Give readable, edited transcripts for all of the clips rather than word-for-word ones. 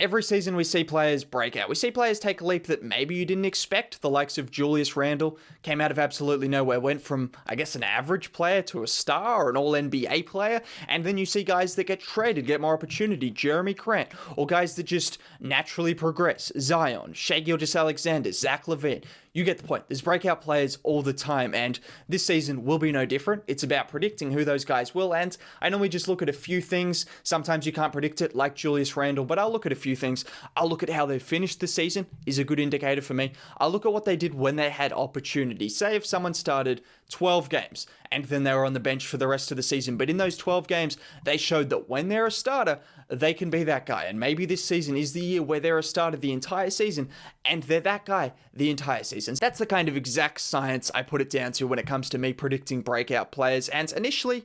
Every season we see players break out. We see players take a leap that maybe you didn't expect. The likes of Julius Randle came out of absolutely nowhere, went from, I guess, an average player to a star or an all-NBA player. And then you see guys that get traded, get more opportunity. Jeremy Grant, or guys that just naturally progress. Zion, Shai Gilgeous-Alexander, Zach LaVine. You get the point. There's breakout players all the time, and this season will be no different. It's about predicting who those guys will, and I normally just look at a few things. Sometimes you can't predict it, like Julius Randle, but I'll look at a few things. I'll look at how they finished the season, is a good indicator for me. I'll look at what they did when they had opportunity. Say if someone started 12 games, and then they were on the bench for the rest of the season, but in those 12 games, they showed that when they're a starter, they can be that guy, and maybe this season is the year where they're a starter the entire season, and they're that guy the entire season. That's the kind of exact science I put it down to when it comes to me predicting breakout players, and initially,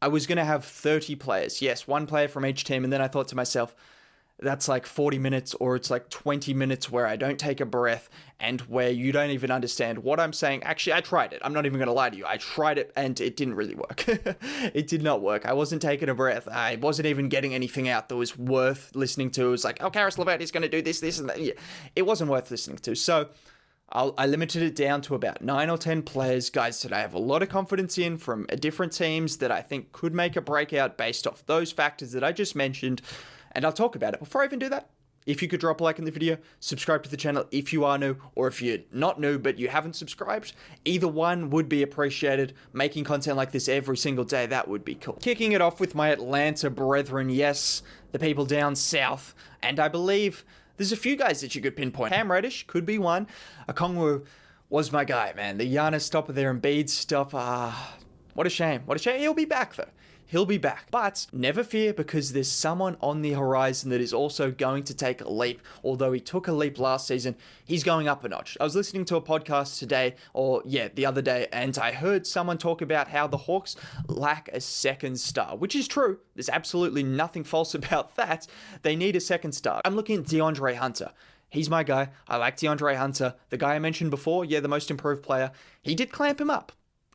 I was going to have 30 players. Yes, one player from each team, and then I thought to myself, that's like 40 minutes or it's like 20 minutes where I don't take a breath and where you don't even understand what I'm saying. Actually, I tried it. I'm not even going to lie to you. I tried it and it didn't really work. It did not work. I wasn't taking a breath. I wasn't even getting anything out that was worth listening to. It was like, oh, Caris LeVert is going to do this, this, and that. Yeah, it wasn't worth listening to. So I limited it down to about 9 or 10 players, guys that I have a lot of confidence in from different teams that I think could make a breakout based off those factors that I just mentioned. And I'll talk about it. Before I even do that, if you could drop a like in the video, subscribe to the channel if you are new, or if you're not new but you haven't subscribed, either one would be appreciated. Making content like this every single day, that would be cool. Kicking it off with my Atlanta brethren, yes, the people down south, and I believe there's a few guys that you could pinpoint. Cam Reddish could be one. Okongwu was my guy, man. The Giannis stopper there, Embiid stop. What a shame. What a shame. He'll be back, though. He'll be back. But never fear, because there's someone on the horizon that is also going to take a leap. Although he took a leap last season, he's going up a notch. I was listening to a podcast today, the other day, and I heard someone talk about how the Hawks lack a second star, which is true. There's absolutely nothing false about that. They need a second star. I'm looking at DeAndre Hunter. He's my guy. I like DeAndre Hunter. The guy I mentioned before, the most improved player. He did clamp him up.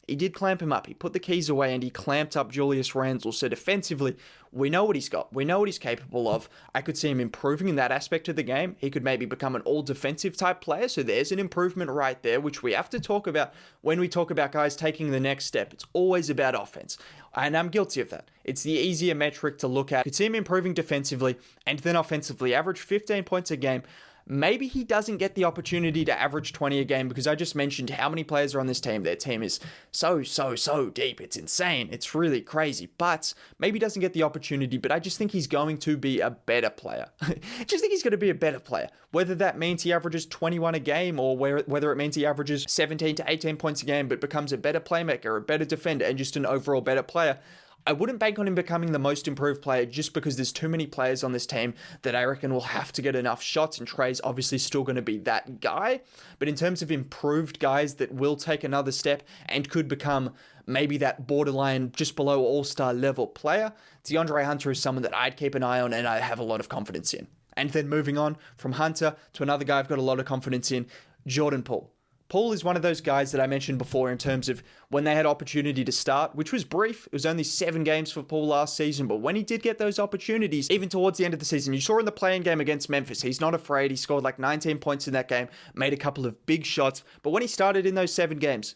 He put the keys away and he clamped up Julius Randle. So defensively, we know what he's got. We know what he's capable of. I could see him improving in that aspect of the game. He could maybe become an all-defensive type player. So there's an improvement right there, which we have to talk about when we talk about guys taking the next step. It's always about offense. And I'm guilty of that. It's the easier metric to look at. You could see him improving defensively and then offensively. Average 15 points a game. Maybe he doesn't get the opportunity to average 20 a game, because I just mentioned how many players are on this team. Their team is so deep. It's insane. It's really crazy. But maybe he doesn't get the opportunity, but I just think he's going to be a better player. Just think he's going to be a better player. Whether that means he averages 21 a game or whether it means he averages 17 to 18 points a game but becomes a better playmaker, a better defender, and just an overall better player. I wouldn't bank on him becoming the most improved player just because there's too many players on this team that I reckon will have to get enough shots, and Trey's obviously still going to be that guy. But in terms of improved guys that will take another step and could become maybe that borderline just below all-star level player, DeAndre Hunter is someone that I'd keep an eye on and I have a lot of confidence in. And then moving on from Hunter to another guy I've got a lot of confidence in, Jordan Poole. Poole is one of those guys that I mentioned before in terms of when they had opportunity to start, which was brief. It was only 7 games for Poole last season, but when he did get those opportunities, even towards the end of the season, you saw in the play-in game against Memphis, he's not afraid. He scored like 19 points in that game, made a couple of big shots, but when he started in those 7 games,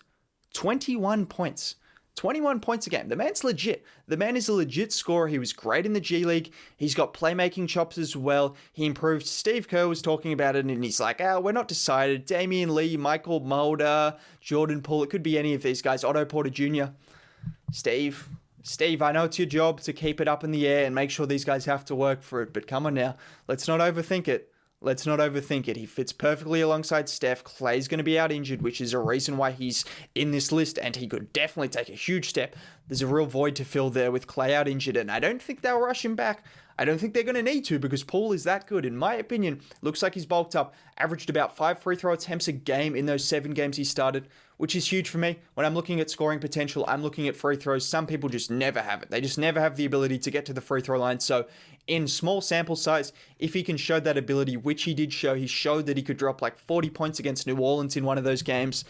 21 points. 21 points a game. The man's legit. The man is a legit scorer. He was great in the G League. He's got playmaking chops as well. He improved. Steve Kerr was talking about it, and he's like, we're not decided. Damian Lee, Michael Mulder, Jordan Poole. It could be any of these guys. Otto Porter Jr. Steve, I know it's your job to keep it up in the air and make sure these guys have to work for it, but come on now. Let's not overthink it. He fits perfectly alongside Steph. Clay's going to be out injured, which is a reason why he's in this list, and he could definitely take a huge step. There's a real void to fill there with Clay out injured, and I don't think they'll rush him back. I don't think they're going to need to, because Poole is that good. In my opinion, looks like he's bulked up, averaged about 5 free throw attempts a game in those 7 games he started, which is huge for me. When I'm looking at scoring potential, I'm looking at free throws. Some people just never have it. They just never have the ability to get to the free throw line. So in small sample size, if he can show that ability, which he did show, he showed that he could drop like 40 points against New Orleans in one of those games.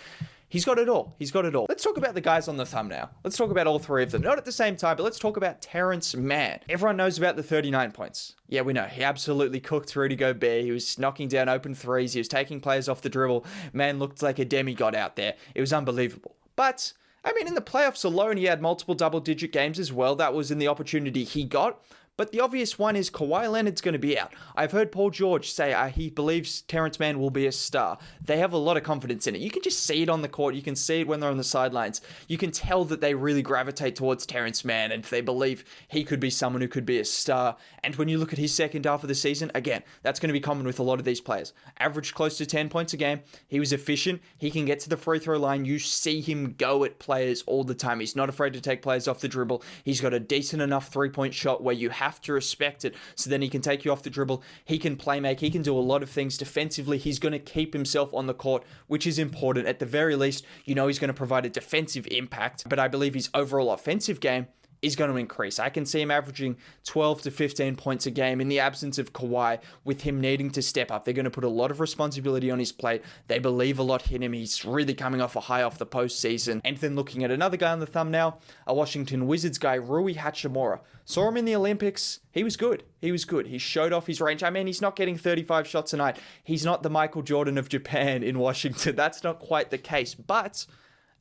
He's got it all. He's got it all. Let's talk about the guys on the thumbnail. Let's talk about all three of them. Not at the same time, but let's talk about Terrence Mann. Everyone knows about the 39 points. Yeah, we know. He absolutely cooked Rudy Gobert. He was knocking down open threes. He was taking players off the dribble. Man looked like a demigod out there. It was unbelievable. But, I mean, in the playoffs alone, he had multiple double-digit games as well. That was in the opportunity he got. But the obvious one is Kawhi Leonard's going to be out. I've heard Paul George say he believes Terrence Mann will be a star. They have a lot of confidence in it. You can just see it on the court. You can see it when they're on the sidelines. You can tell that they really gravitate towards Terrence Mann and they believe he could be someone who could be a star. And when you look at his second half of the season, again, that's going to be common with a lot of these players. Averaged close to 10 points a game. He was efficient. He can get to the free throw line. You see him go at players all the time. He's not afraid to take players off the dribble. He's got a decent enough three-point shot where you have to respect it, so then he can take you off the dribble. He can play make. He can do a lot of things defensively. He's going to keep himself on the court, which is important. At the very least, you know he's going to provide a defensive impact, but I believe his overall offensive game is going to increase. I can see him averaging 12 to 15 points a game in the absence of Kawhi, with him needing to step up. They're going to put a lot of responsibility on his plate. They believe a lot in him. He's really coming off a high off the postseason. And then looking at another guy on the thumbnail, a Washington Wizards guy, Rui Hachimura. Saw him in the Olympics. He was good. He was good. He showed off his range. I mean, he's not getting 35 shots a night. He's not the Michael Jordan of Japan in Washington. That's not quite the case. But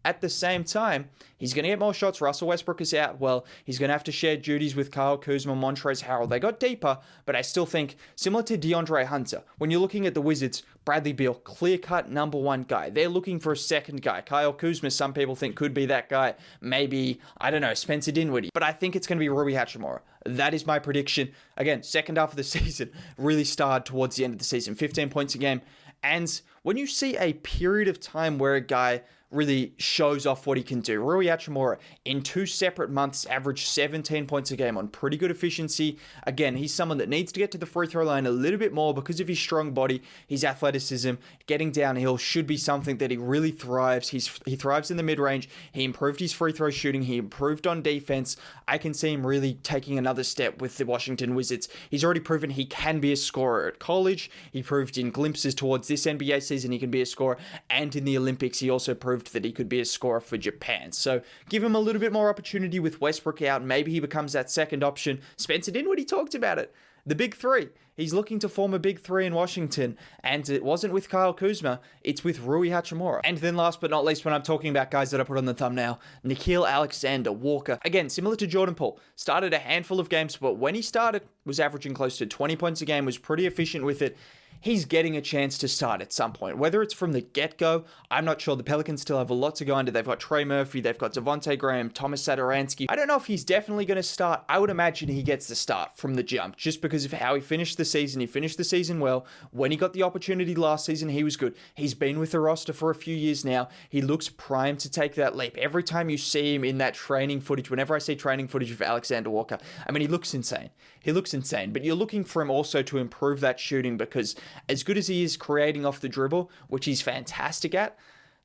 at the same time, he's going to get more shots. Russell Westbrook is out. Well, he's going to have to share duties with Kyle Kuzma, Montrezl Harrell. They got deeper, but I still think, similar to DeAndre Hunter, when you're looking at the Wizards, Bradley Beal, clear-cut number one guy. They're looking for a second guy. Kyle Kuzma, some people think could be that guy. Maybe, I don't know, Spencer Dinwiddie. But I think it's going to be Rui Hachimura. That is my prediction. Again, second half of the season, really starred towards the end of the season. 15 points a game. And when you see a period of time where a guy really shows off what he can do. Rui Hachimura, in 2 separate months, averaged 17 points a game on pretty good efficiency. Again, he's someone that needs to get to the free throw line a little bit more because of his strong body, his athleticism. Getting downhill should be something that he really thrives. He thrives in the mid-range. He improved his free throw shooting. He improved on defense. I can see him really taking another step with the Washington Wizards. He's already proven he can be a scorer at college. He proved in glimpses towards this NBA season he can be a scorer. And in the Olympics, he also proved that he could be a scorer for Japan. So give him a little bit more opportunity with Westbrook out. Maybe he becomes that second option. Spencer Dinwiddie talked about it. The big three. He's looking to form a big three in Washington, and it wasn't with Kyle Kuzma, it's with Rui Hachimura. And then last but not least, when I'm talking about guys that I put on the thumbnail, Nickeil Alexander-Walker. Again, similar to Jordan Poole, started a handful of games, but when he started, was averaging close to 20 points a game, was pretty efficient with it. He's getting a chance to start at some point. Whether it's from the get-go, I'm not sure. The Pelicans still have a lot to go under. They've got Trey Murphy, they've got Devontae Graham, Thomas Satoransky. I don't know if he's definitely going to start. I would imagine he gets the start from the jump, just because of how he finished the season. He finished the season well. When he got the opportunity last season, he was good. He's been with the roster for a few years now. He looks primed to take that leap. Every time you see him in that training footage, whenever I see training footage of Alexander Walker, I mean, he looks insane. He looks insane, but you're looking for him also to improve that shooting, because as good as he is creating off the dribble, which he's fantastic at,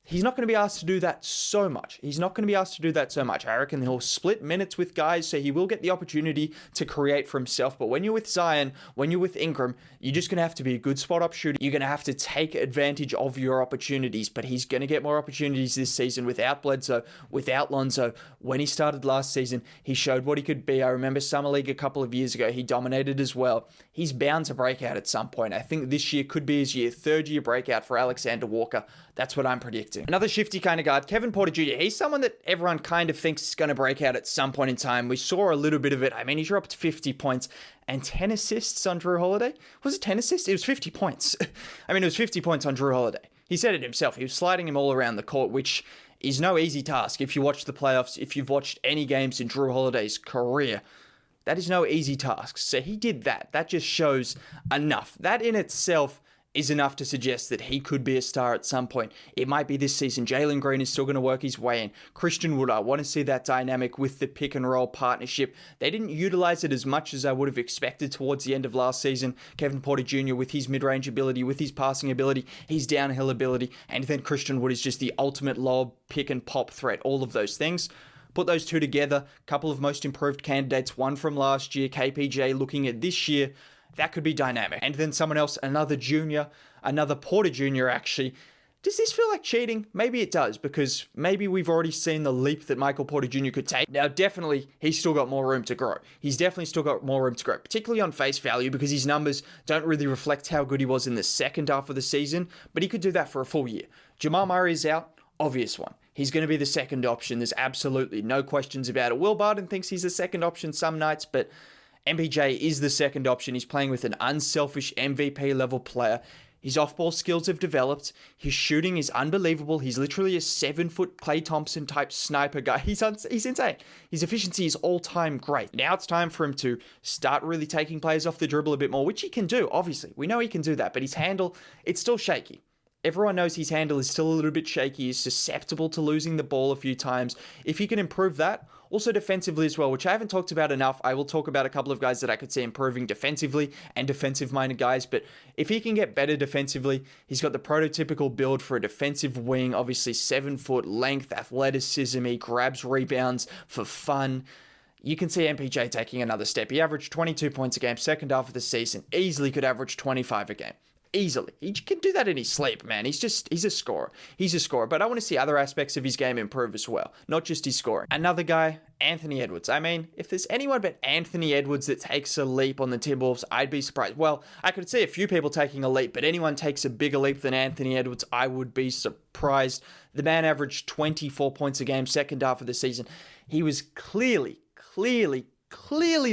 he's not going to be asked to do that so much. I reckon he'll split minutes with guys, so he will get the opportunity to create for himself. But when you're with Zion, when you're with Ingram, you're just going to have to be a good spot-up shooter. You're going to have to take advantage of your opportunities, but he's going to get more opportunities this season without Bledsoe, without Lonzo. When he started last season, he showed what he could be. I remember Summer League a couple of years ago. He dominated as well. He's bound to break out at some point. I think this year could be his year, third-year breakout for Alexander Walker. That's what I'm predicting. Another shifty kind of guard, Kevin Porter Jr. He's someone that everyone kind of thinks is going to break out at some point in time. We saw a little bit of it. I mean, he dropped 50 points and 10 assists on Drew Holiday. Was it 10 assists? It was 50 points. I mean, it was 50 points on Drew Holiday. He said it himself. He was sliding him all around the court, which is no easy task. If you watch the playoffs, if you've watched any games in Drew Holiday's career, that is no easy task. So he did that. That just shows enough. That in itself is enough to suggest that he could be a star at some point. It might be this season. Jalen Green is still going to work his way in. Christian Wood, I want to see that dynamic with the pick and roll partnership. They didn't utilize it as much as I would have expected towards the end of last season. Kevin Porter Jr. with his mid-range ability, with his passing ability, his downhill ability, and then Christian Wood is just the ultimate lob, pick and pop threat, all of those things. Put those two together, couple of most improved candidates, one from last year, KPJ looking at this year. That could be dynamic. And then someone else, another junior, another Porter Jr. actually, Does this feel like cheating? Maybe it does, because maybe we've already seen the leap that Michael Porter Jr. could take. Now, definitely, he's still got more room to grow. He's definitely still got more room to grow, particularly on face value, because his numbers don't really reflect how good he was in the second half of the season, but he could do that for a full year. Jamal Murray is out, obvious one. He's going to be the second option. There's absolutely no questions about it. Will Barton thinks he's the second option some nights, but MPJ is the second option. He's playing with an unselfish MVP level player. His off-ball skills have developed. His shooting is unbelievable. He's literally a 7-foot Klay Thompson type sniper guy. He's insane. His efficiency is all-time great. Now it's time for him to start really taking players off the dribble a bit more, which he can do, obviously. We know he can do that, but his handle, it's still shaky. Everyone knows his handle is still a little bit shaky. He's susceptible to losing the ball a few times. If he can improve that, also defensively as well, which I haven't talked about enough. I will talk about a couple of guys that I could see improving defensively and defensive-minded guys, but if he can get better defensively, he's got the prototypical build for a defensive wing, obviously 7-foot length, athleticism, he grabs rebounds for fun. You can see MPJ taking another step. He averaged 22 points a game, second half of the season, easily could average 25 a game. Easily. He can do that in his sleep, man. He's a scorer. He's a scorer. But I want to see other aspects of his game improve as well, not just his scoring. Another guy, Anthony Edwards. I mean, if there's anyone but Anthony Edwards that takes a leap on the Timberwolves, I'd be surprised. Well, I could see a few people taking a leap, but anyone takes a bigger leap than Anthony Edwards, I would be surprised. The man averaged 24 points a game, second half of the season. He was clearly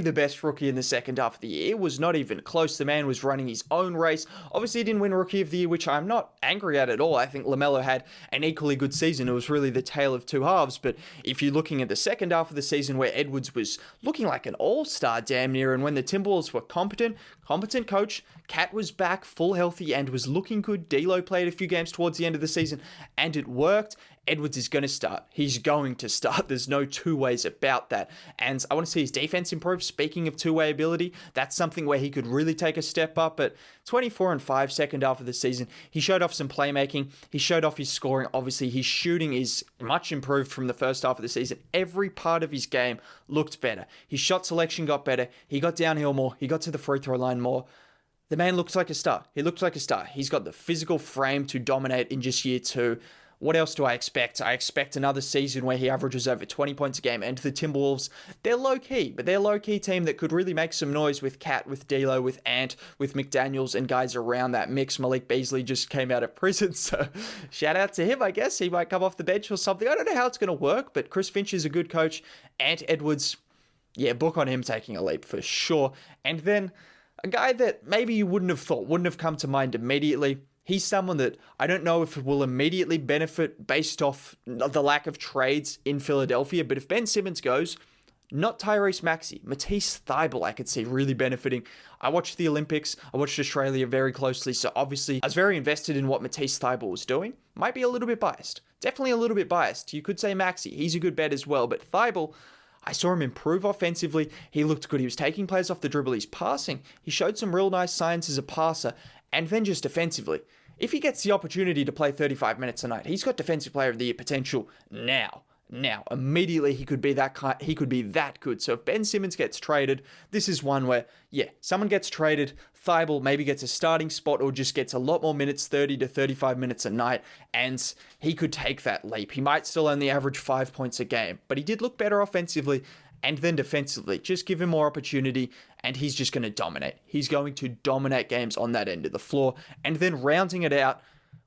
the best rookie in the second half of the year. It was not even close. The man was running his own race. Obviously, he didn't win Rookie of the Year, which I'm not angry at all. I think LaMelo had an equally good season. It was really the tale of two halves. But if you're looking at the second half of the season where Edwards was looking like an all-star damn near, and when the Timberwolves were competent coach, Cat was back, full healthy, and was looking good. D'Lo played a few games towards the end of the season, and it worked. Edwards is going to start. He's going to start. There's no two ways about that. And I want to see his defense improve. Speaking of two-way ability, that's something where he could really take a step up. At 24-5 second half of the season, he showed off some playmaking. He showed off his scoring. Obviously, his shooting is much improved from the first half of the season. Every part of his game looked better. His shot selection got better. He got downhill more. He got to the free throw line more. The man looks like a star. He looks like a star. He's got the physical frame to dominate in just year two. What else do I expect? I expect another season where he averages over 20 points a game. And the Timberwolves, they're low-key, but they're a low-key team that could really make some noise with Cat, with D'Lo, with Ant, with McDaniels, and guys around that mix. Malik Beasley just came out of prison, so shout out to him, I guess. He might come off the bench or something. I don't know how it's going to work, but Chris Finch is a good coach. Ant Edwards, yeah, book on him taking a leap for sure. And then a guy that maybe you wouldn't have come to mind immediately. He's someone that I don't know if it will immediately benefit based off the lack of trades in Philadelphia, but if Ben Simmons goes, not Tyrese Maxey, Matisse Thybulle I could see really benefiting. I watched the Olympics, I watched Australia very closely, so obviously I was very invested in what Matisse Thybulle was doing. Might be a little bit biased. Definitely a little bit biased. You could say Maxey, he's a good bet as well, but Thybulle, I saw him improve offensively. He looked good. He was taking players off the dribble. He's passing. He showed some real nice signs as a passer. And then just defensively, if he gets the opportunity to play 35 minutes a night, he's got Defensive Player of the Year potential now. Immediately he could be that good. So if Ben Simmons gets traded, this is one where, yeah, someone gets traded, Thybulle maybe gets a starting spot or just gets a lot more minutes, 30 to 35 minutes a night, and he could take that leap. He might still only average 5 points a game, but he did look better offensively. And then defensively, just give him more opportunity, and he's just going to dominate. He's going to dominate games on that end of the floor. And then rounding it out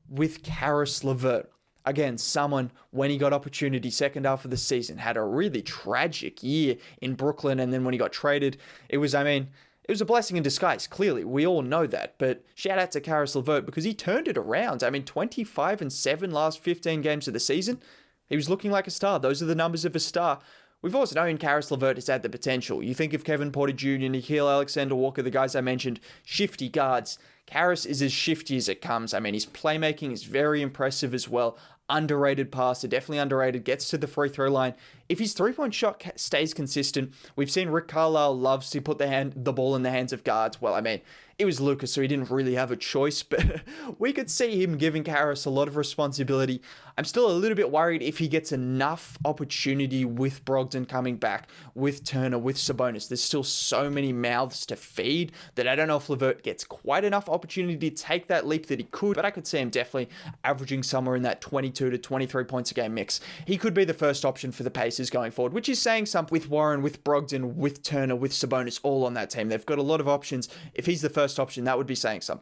with Caris LeVert. Again, someone, when he got opportunity second half of the season, had a really tragic year in Brooklyn, and then when he got traded, it was a blessing in disguise, clearly. We all know that. But shout out to Caris LeVert because he turned it around. 25-7 last 15 games of the season. He was looking like a star. Those are the numbers of a star. We've always known Caris LeVert has had the potential. You think of Kevin Porter Jr., Nickeil Alexander-Walker, the guys I mentioned, shifty guards. Caris is as shifty as it comes. His playmaking is very impressive as well. Underrated passer, definitely underrated, gets to the free throw line. If his three-point shot stays consistent, we've seen Rick Carlisle loves to put the ball in the hands of guards. Well, it was Lucas, so he didn't really have a choice, but we could see him giving Karras a lot of responsibility. I'm still a little bit worried if he gets enough opportunity with Brogdon coming back, with Turner, with Sabonis. There's still so many mouths to feed that I don't know if LeVert gets quite enough opportunity to take that leap that he could, but I could see him definitely averaging somewhere in that 22 to 23 points a game mix. He could be the first option for the Pacers going forward, which is saying something with Warren, with Brogdon, with Turner, with Sabonis all on that team. They've got a lot of options. If he's the first option, that would be saying something.